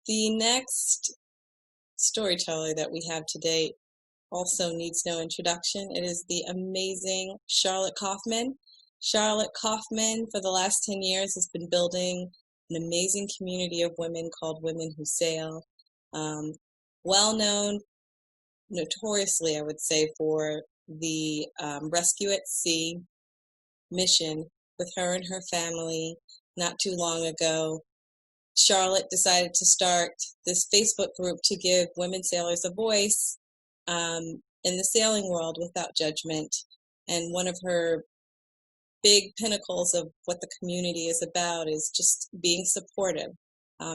The next storyteller that we have today also needs no introduction. It is the amazing Charlotte Kaufmann. Charlotte Kaufmann, for the last 10 years, has been building an amazing community of women called Women Who Sail. Well known, notoriously, I would say, for the Rescue at Sea mission with her and her family not too long ago. Charlotte decided to start this Facebook group to give women sailors a voice in the sailing world without judgment. And one of her big pinnacles of what the community is about is just being supportive.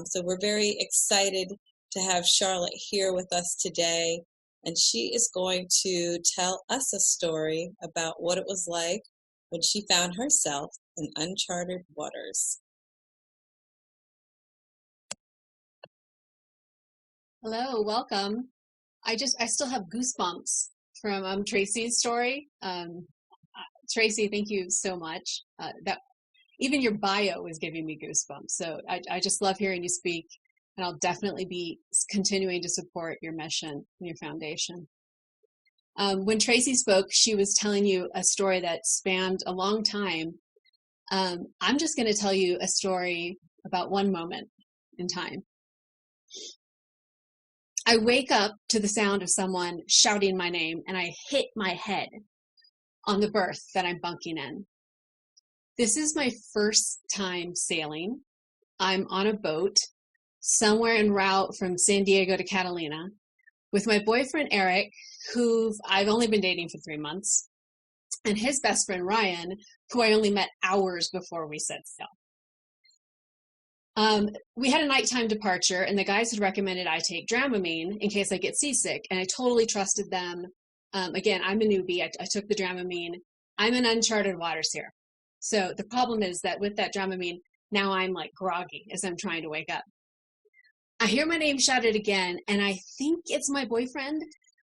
So we're very excited to have Charlotte here with us today. And she is going to tell us a story about what it was like when she found herself in uncharted waters. Hello, welcome. I still have goosebumps from Tracy's story. Tracy, thank you so much. That even your bio was giving me goosebumps. So I just love hearing you speak, and I'll definitely be continuing to support your mission and your foundation. When Tracy spoke, she was telling you a story that spanned a long time. I'm just going to tell you a story about one moment in time. I wake up to the sound of someone shouting my name, and I hit my head on the berth that I'm bunking in. This is my first time sailing. I'm on a boat somewhere en route from San Diego to Catalina with my boyfriend, Eric, who I've only been dating for 3 months, and his best friend, Ryan, who I only met hours before we set sail. We had a nighttime departure, and the guys had recommended I take Dramamine in case I get seasick, and I totally trusted them. Again, I'm a newbie. I took the Dramamine. I'm in uncharted waters here. So the problem is that with that Dramamine, now I'm like groggy as I'm trying to wake up. I hear my name shouted again, and I think it's my boyfriend,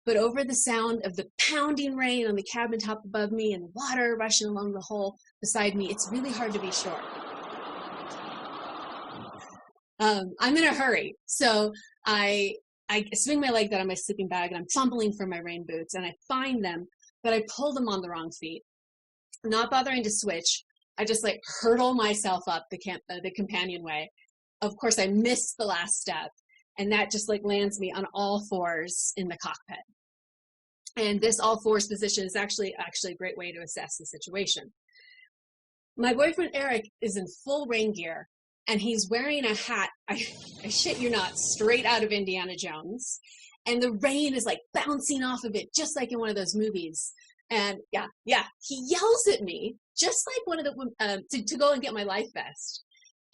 but over the sound of the pounding rain on the cabin top above me and water rushing along the hull beside me, it's really hard to be sure. I'm in a hurry, so I swing my leg out of my sleeping bag, and I'm fumbling for my rain boots, and I find them, but I pull them on the wrong feet. Not bothering to switch, I just like hurtle myself up the companionway. Of course, I miss the last step, and that just like lands me on all fours in the cockpit. And this all fours position is actually a great way to assess the situation. My boyfriend Eric is in full rain gear, and he's wearing a hat, I shit you not, straight out of Indiana Jones. And the rain is like bouncing off of it, just like in one of those movies. And yeah, he yells at me, just like one of the, to go and get my life vest.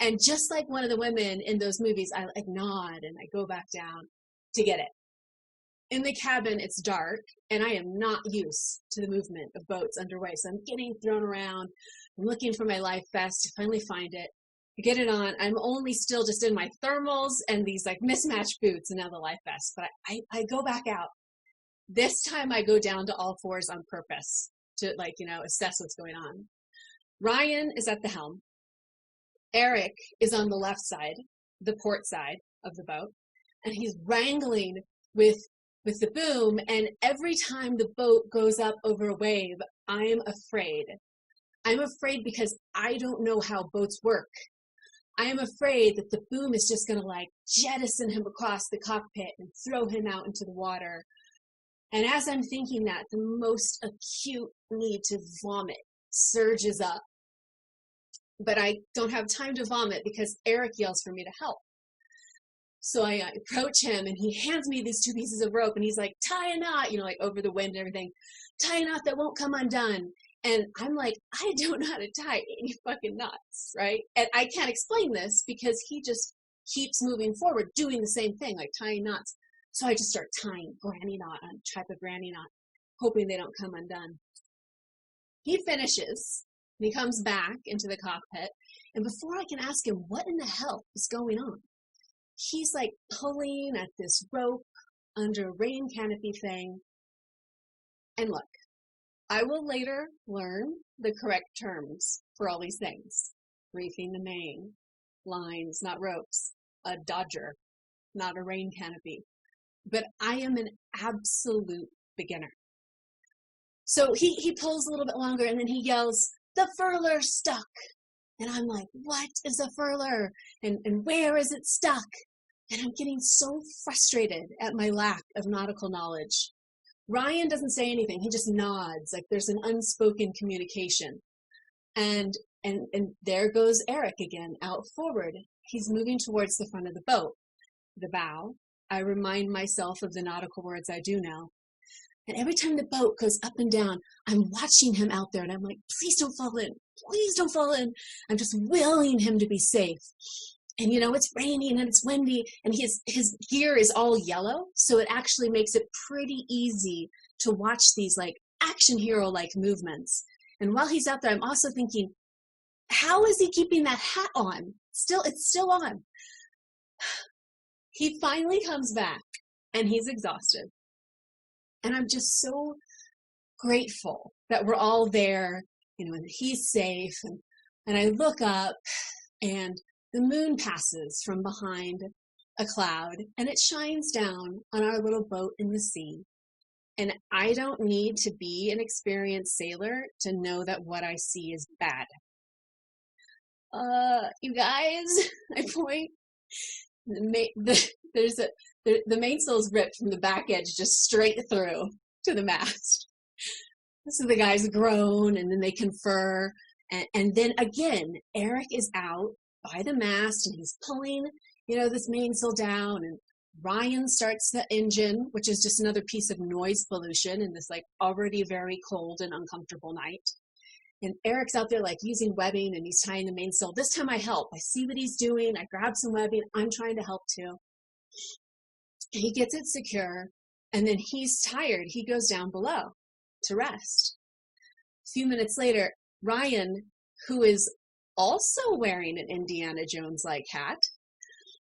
And just like one of the women in those movies, I like nod and I go back down to get it. In the cabin, it's dark, and I am not used to the movement of boats underway. So I'm getting thrown around. I'm looking for my life vest to finally find it. I get it on. I'm only still just in my thermals and these like mismatched boots and now the life vest. But I go back out. This time I go down to all fours on purpose to assess what's going on. Ryan is at the helm. Eric is on the left side, the port side of the boat, and he's wrangling with the boom. And every time the boat goes up over a wave, I'm afraid. I'm afraid because I don't know how boats work. I am afraid that the boom is just going to like jettison him across the cockpit and throw him out into the water. And as I'm thinking that, the most acute need to vomit surges up. But I don't have time to vomit because Eric yells for me to help. So I approach him, and he hands me these 2 pieces of rope, and he's like, tie a knot, like over the wind and everything. Tie a knot that won't come undone. And I'm like, I don't know how to tie any fucking knots, right? And I can't explain this because he just keeps moving forward, doing the same thing, like tying knots. So I just start tying granny knot on type of granny knot, hoping they don't come undone. He finishes, and he comes back into the cockpit, and before I can ask him what in the hell is going on, he's like pulling at this rope under a rain canopy thing. And look, I will later learn the correct terms for all these things. Reefing the main, lines, not ropes, a dodger, not a rain canopy. But I am an absolute beginner. So he pulls a little bit longer, and then he yells, "The furler's stuck." And I'm like, what is a furler? And where is it stuck? And I'm getting so frustrated at my lack of nautical knowledge. Ryan doesn't say anything. He just nods, like there's an unspoken communication. And there goes Eric again, out forward. He's moving towards the front of the boat, the bow. I remind myself of the nautical words I do know. And every time the boat goes up and down, I'm watching him out there, and I'm like, please don't fall in. Please don't fall in. I'm just willing him to be safe. And, it's raining and it's windy, and his gear is all yellow, so it actually makes it pretty easy to watch these, like, action hero-like movements. And while he's out there, I'm also thinking, how is he keeping that hat on? It's still on. He finally comes back, and he's exhausted. And I'm just so grateful that we're all there, and he's safe. And I look up, and the moon passes from behind a cloud, and it shines down on our little boat in the sea. And I don't need to be an experienced sailor to know that what I see is bad. You guys, I point. The mainsail is ripped from the back edge just straight through to the mast. So the guys groan, and then they confer. And then again, Eric is out by the mast, and he's pulling, this mainsail down, and Ryan starts the engine, which is just another piece of noise pollution in this, like, already very cold and uncomfortable night. And Eric's out there, like, using webbing, and he's tying the mainsail. This time I help. I see what he's doing. I grab some webbing. I'm trying to help too. He gets it secure, and then he's tired. He goes down below to rest. A few minutes later, Ryan, who is also wearing an Indiana Jones-like hat,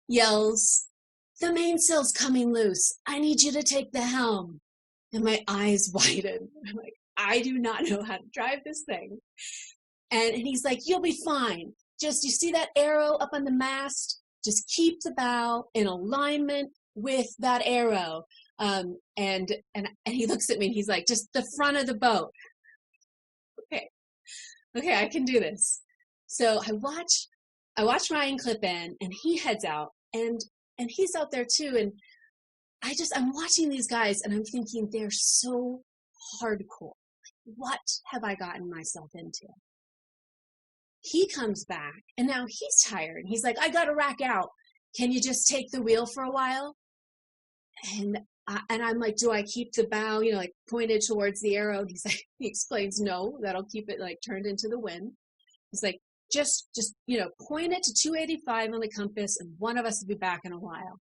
yells, "The mainsail's coming loose. I need you to take the helm." And my eyes widen. I'm like, I do not know how to drive this thing. And he's like, "You'll be fine. Just, you see that arrow up on the mast? Just keep the bow in alignment with that arrow." And he looks at me, and he's like, "Just the front of the boat." Okay, I can do this. So I watch Ryan clip in, and he heads out, and he's out there too. And I'm watching these guys, and I'm thinking, they're so hardcore. What have I gotten myself into? He comes back, and now he's tired. He's like, "I got to rack out. Can you just take the wheel for a while?" And I'm like, "Do I keep the bow, like, pointed towards the arrow?" And he explains, "No, that'll keep it, like, turned into the wind." He's like, just point it to 285 on the compass, and one of us will be back in a while."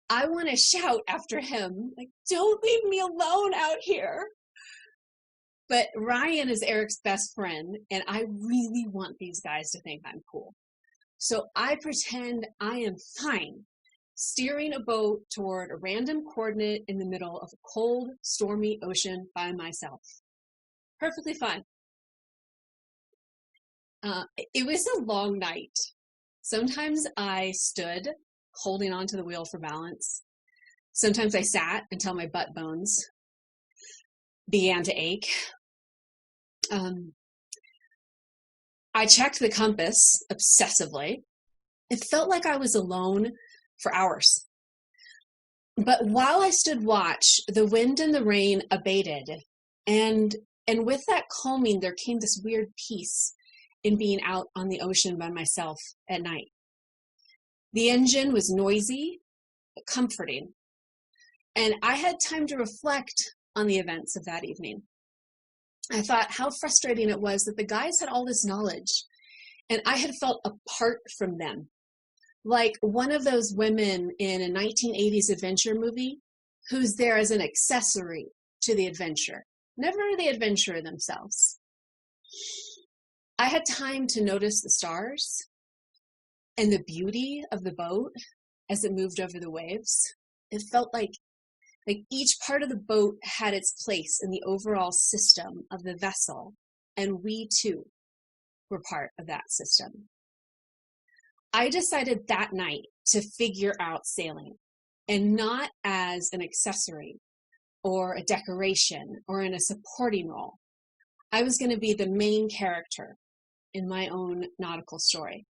I want to shout after him, like, "Don't leave me alone out here." But Ryan is Eric's best friend, and I really want these guys to think I'm cool. So I pretend I am fine, steering a boat toward a random coordinate in the middle of a cold, stormy ocean by myself. Perfectly fine. It was a long night. Sometimes I stood, holding onto the wheel for balance. Sometimes I sat until my butt bones began to ache. I checked the compass obsessively. It felt like I was alone for hours. But while I stood watch, the wind and the rain abated. And with that calming, there came this weird peace in being out on the ocean by myself at night. The engine was noisy, but comforting. And I had time to reflect on the events of that evening. I thought how frustrating it was that the guys had all this knowledge, and I had felt apart from them. Like one of those women in a 1980s adventure movie who's there as an accessory to the adventure, never the adventurer themselves. I had time to notice the stars and the beauty of the boat as it moved over the waves. It felt like each part of the boat had its place in the overall system of the vessel, and we too were part of that system. I decided that night to figure out sailing, and not as an accessory or a decoration or in a supporting role. I was going to be the main character in my own nautical story.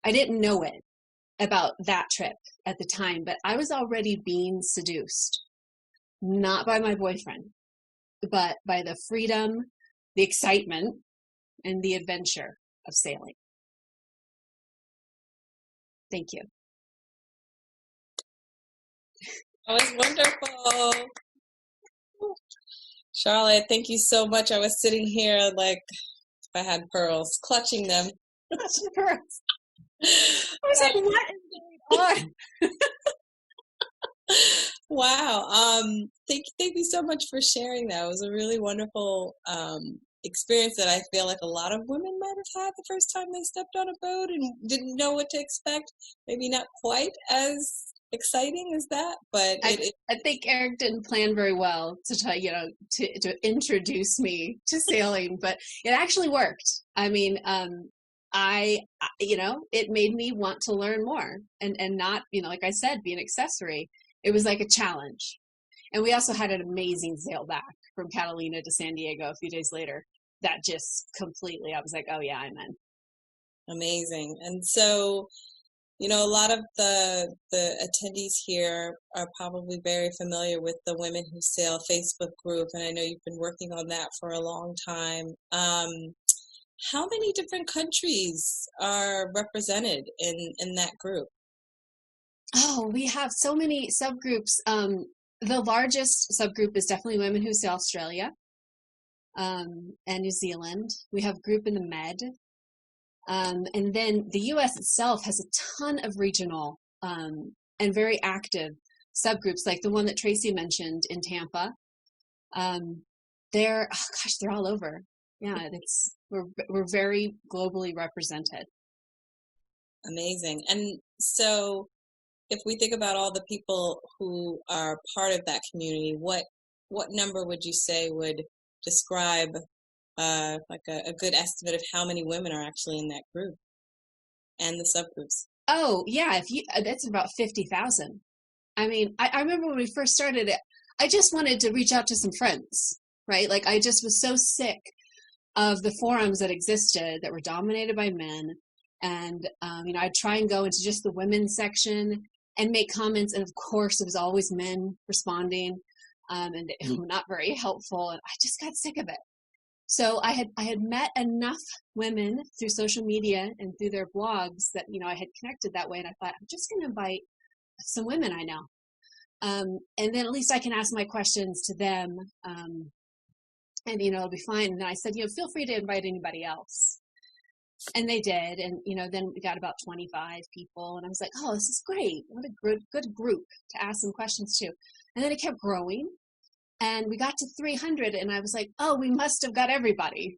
I didn't know it about that trip at the time, but I was already being seduced, not by my boyfriend, but by the freedom, the excitement, and the adventure of sailing. Thank you. That was wonderful. Charlotte, thank you so much. I was sitting here like if I had pearls, clutching them. Clutching pearls. I was like, what is going on? Wow. Thank you so much for sharing that. It was a really wonderful experience that I feel like a lot of women might have had the first time they stepped on a boat and didn't know what to expect. Maybe not quite as exciting as that, but I think Eric didn't plan very well to tell to introduce me to sailing, but it actually worked. I mean, it made me want to learn more and not, like I said, be an accessory. It was like a challenge. And we also had an amazing sail back from Catalina to San Diego a few days later. That just completely, I was like, oh yeah, I'm in. Amazing. And so, a lot of the attendees here are probably very familiar with the Women Who Sail Facebook group, and I know you've been working on that for a long time. How many different countries are represented in that group? Oh, we have so many subgroups. The largest subgroup is definitely Women Who Sail Australia and New Zealand. We have a group in the Med. And then the U.S. itself has a ton of regional and very active subgroups, like the one that Tracy mentioned in Tampa. They're all over. Yeah, we're very globally represented. Amazing. And so, if we think about all the people who are part of that community, what number would you say would describe like a good estimate of how many women are actually in that group and the subgroups? Oh yeah, that's about 50,000. I mean, I remember when we first started it, I just wanted to reach out to some friends, right? Like I just was so sick of the forums that existed that were dominated by men, and I'd try and go into just the women's section and make comments, and of course it was always men responding, and they were not very helpful, and I just got sick of it. So I had met enough women through social media and through their blogs that I had connected that way, and I thought I'm just going to invite some women I know, and then at least I can ask my questions to them, and it'll be fine. And then I said, feel free to invite anybody else, and they did, and then we got about 25 people, and I was like, oh, this is great! What a good group to ask some questions to, and then it kept growing. And we got to 300, and I was like, oh, we must have got everybody.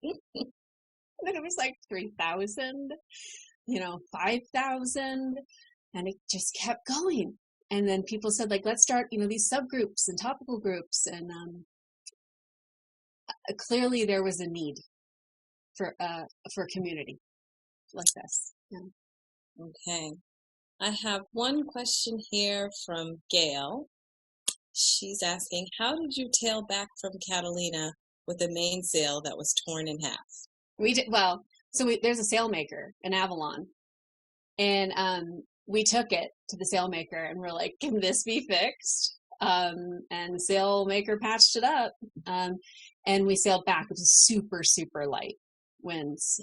And then it was like 3,000, 5,000, and it just kept going. And then people said, like, let's start, these subgroups and topical groups. And clearly there was a need for a community like this. Yeah. Okay. I have one question here from Gail. She's asking, how did you tail back from Catalina with a mainsail that was torn in half? We did well. So there's a sailmaker in Avalon, and we took it to the sailmaker, and we're like, "Can this be fixed?" And the sailmaker patched it up, and we sailed back. It was super, super light winds.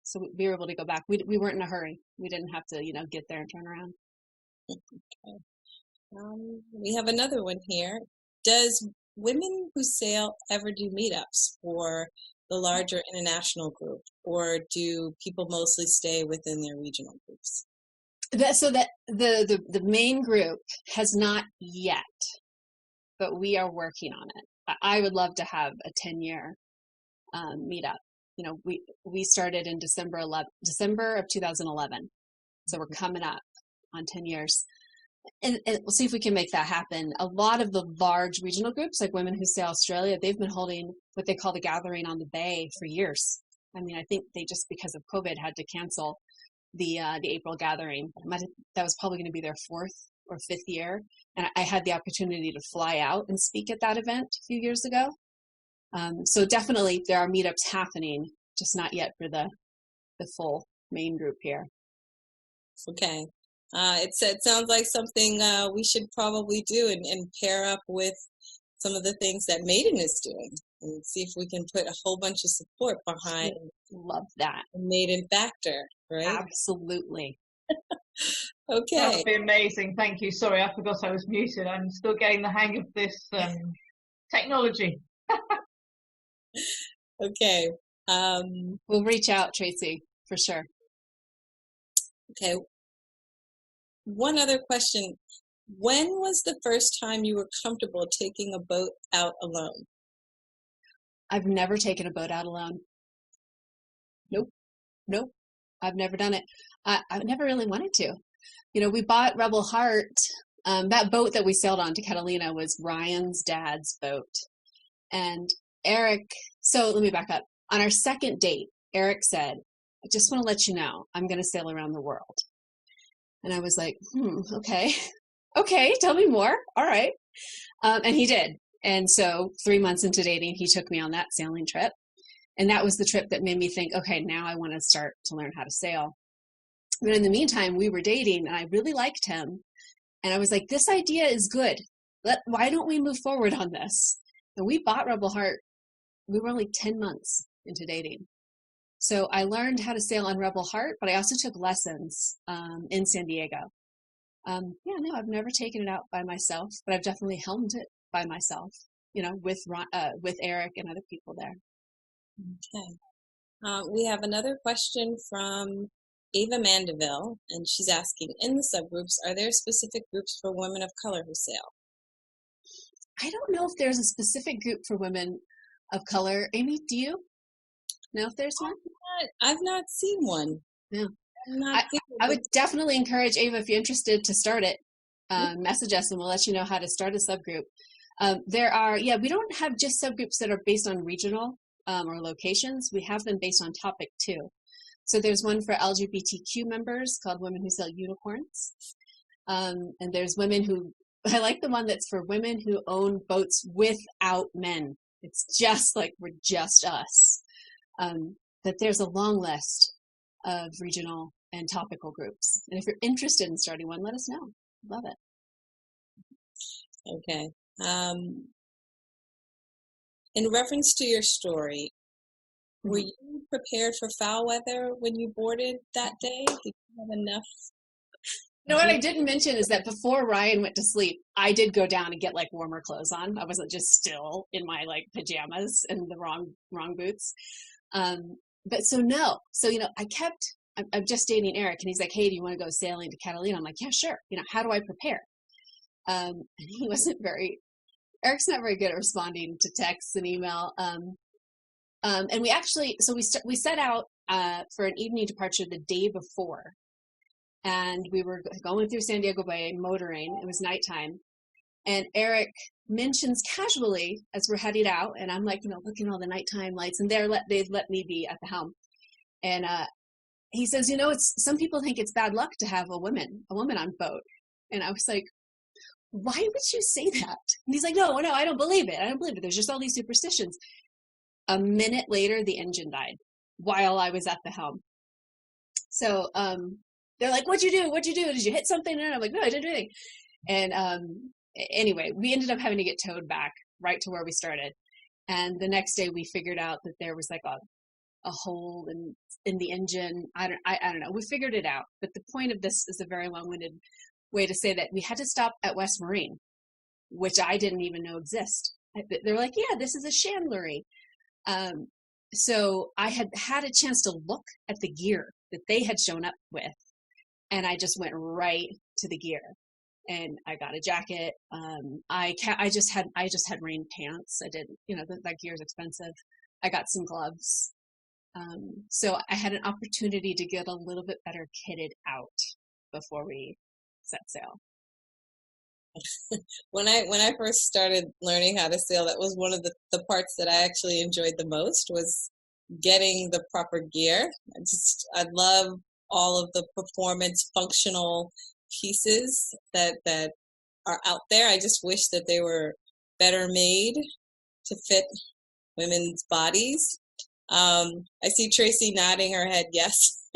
So we were able to go back. We weren't in a hurry. We didn't have to, get there and turn around. Okay. We have another one here. Does Women Who Sail ever do meetups for the larger international group, or do people mostly stay within their regional groups? The main group has not yet, but we are working on it. I would love to have a 10-year meetup. We started in December of 2011, so we're coming up on 10 years. And we'll see if we can make that happen. A lot of the large regional groups, like Women Who Sail Australia, they've been holding what they call the Gathering on the Bay for years. I mean, I think they just, because of COVID, had to cancel the April gathering. That was probably going to be their 4th or 5th year. And I had the opportunity to fly out and speak at that event a few years ago. So definitely there are meetups happening, just not yet for the full main group here. Okay. It sounds like something we should probably do and pair up with some of the things that Maiden is doing and see if we can put a whole bunch of support behind. Love that. The Maiden factor, right? Absolutely. Okay. That would be amazing. Thank you. Sorry, I forgot I was muted. I'm still getting the hang of this technology. Okay. We'll reach out, Tracy, for sure. Okay. One other question. When was the first time you were comfortable taking a boat out alone? I've never taken a boat out alone. Nope. I've never done it. I've never really wanted to. You know, we bought Rebel Heart. That boat that we sailed on to Catalina was Ryan's dad's boat. And Eric, so let me back up. On our second date, Eric said, I just want to let you know, I'm going to sail around the world. And I was like, okay. Okay, tell me more. All right. And he did. And so 3 months into dating, he took me on that sailing trip. And that was the trip that made me think, okay, now I want to start to learn how to sail. But in the meantime, we were dating and I really liked him. And I was like, this idea is good. Why don't we move forward on this? And we bought Rebel Heart. We were only 10 months into dating. So I learned how to sail on Rebel Heart, but I also took lessons in San Diego. I've never taken it out by myself, but I've definitely helmed it by myself, with Eric and other people there. Okay. We have another question from Ava Mandeville, and she's asking, in the subgroups, are there specific groups for women of color who sail? I don't know if there's a specific group for women of color. Amy, do you know if there's one? I've not seen one. No. I would definitely encourage Ava, if you're interested, to start it. Message us and we'll let you know how to start a subgroup. We don't have just subgroups that are based on regional or locations. We have them based on topic too. So there's one for LGBTQ members called Women Who Sail Unicorns. And there's I like the one that's for women who own boats without men. It's just like we're just us. But there's a long list of regional and topical groups. And if you're interested in starting one, let us know. Love it. Okay. In reference to your story, were you prepared for foul weather when you boarded that day? Did you have enough? You know what I didn't mention is that before Ryan went to sleep, I did go down and get like warmer clothes on. I wasn't just still in my like pajamas and the wrong boots. I'm just dating Eric and he's like, hey, do you want to go sailing to Catalina? I'm like, yeah, sure. How do I prepare? And Eric's not very good at responding to texts and email. And we set out for an evening departure the day before. And we were going through San Diego Bay, motoring. It was nighttime. And Eric mentions casually as we're headed out, and I'm like, looking at all the nighttime lights, and they've let me be at the helm. And he says, some people think it's bad luck to have a woman on boat. And I was like, why would you say that? And he's like, no, I don't believe it. There's just all these superstitions. A minute later, the engine died while I was at the helm. So they're like, what'd you do? Did you hit something? And I'm like, no, I didn't do anything. And anyway, we ended up having to get towed back right to where we started. And the next day we figured out that there was like a hole in the engine. I don't know. We figured it out. But the point of this is a very long-winded way to say that we had to stop at West Marine, which I didn't even know exist. They're like, yeah, this is a chandlery. So I had a chance to look at the gear that they had shown up with, and I just went right to the gear. And I got a jacket. I just had rain pants. I didn't, that gear is expensive. I got some gloves. So I had an opportunity to get a little bit better kitted out before we set sail. When I first started learning how to sail, that was one of the parts that I actually enjoyed the most was getting the proper gear. I love all of the performance functional pieces that are out there. I just wish that they were better made to fit women's bodies. I see Tracy nodding her head yes.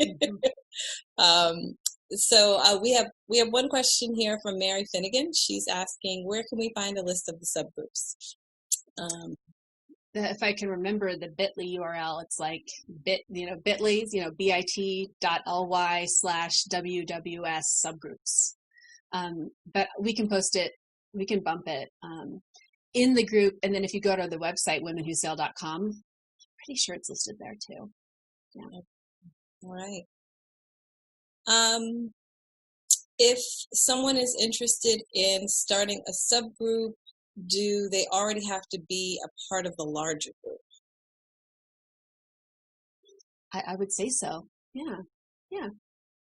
So we have one question here from Mary Finnegan. She's asking, where can we find a list of the subgroups? If I can remember the bit.ly URL, it's like bit.ly's, bit.ly/WWS subgroups. But we can post it, we can bump it in the group. And then if you go to the website, womenwhosail.com, I'm pretty sure it's listed there too. Yeah. All right. If someone is interested in starting a subgroup, do they already have to be a part of the larger group? I would say so. Yeah.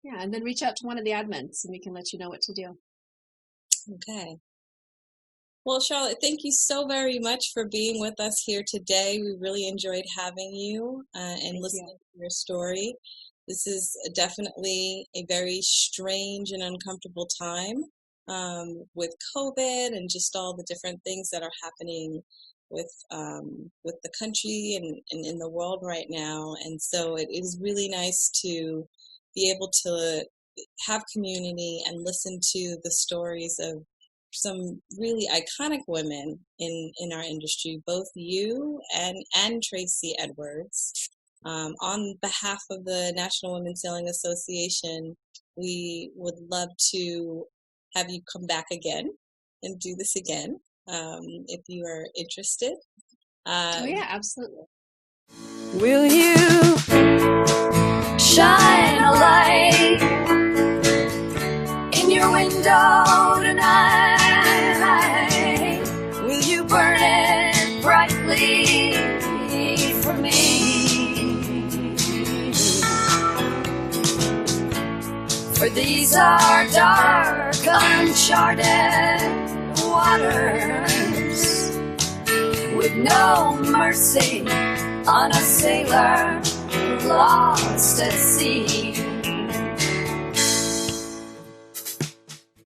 And then reach out to one of the admins and we can let you know what to do. Okay. Well, Charlotte, thank you so very much for being with us here today. We really enjoyed having you and listening to your story. This is definitely a very strange and uncomfortable time with COVID and just all the different things that are happening with the country and in the world right now. And so it is really nice to be able to have community and listen to the stories of some really iconic women in our industry, both you and Tracy Edwards. On behalf of the National Women's Sailing Association, we would love to have you come back again and do this again if you are interested. Oh yeah, absolutely. Will you shine a light in your window tonight? Will you burn it brightly for me? For these are dark, uncharted waters, with no mercy on a sailor lost at sea.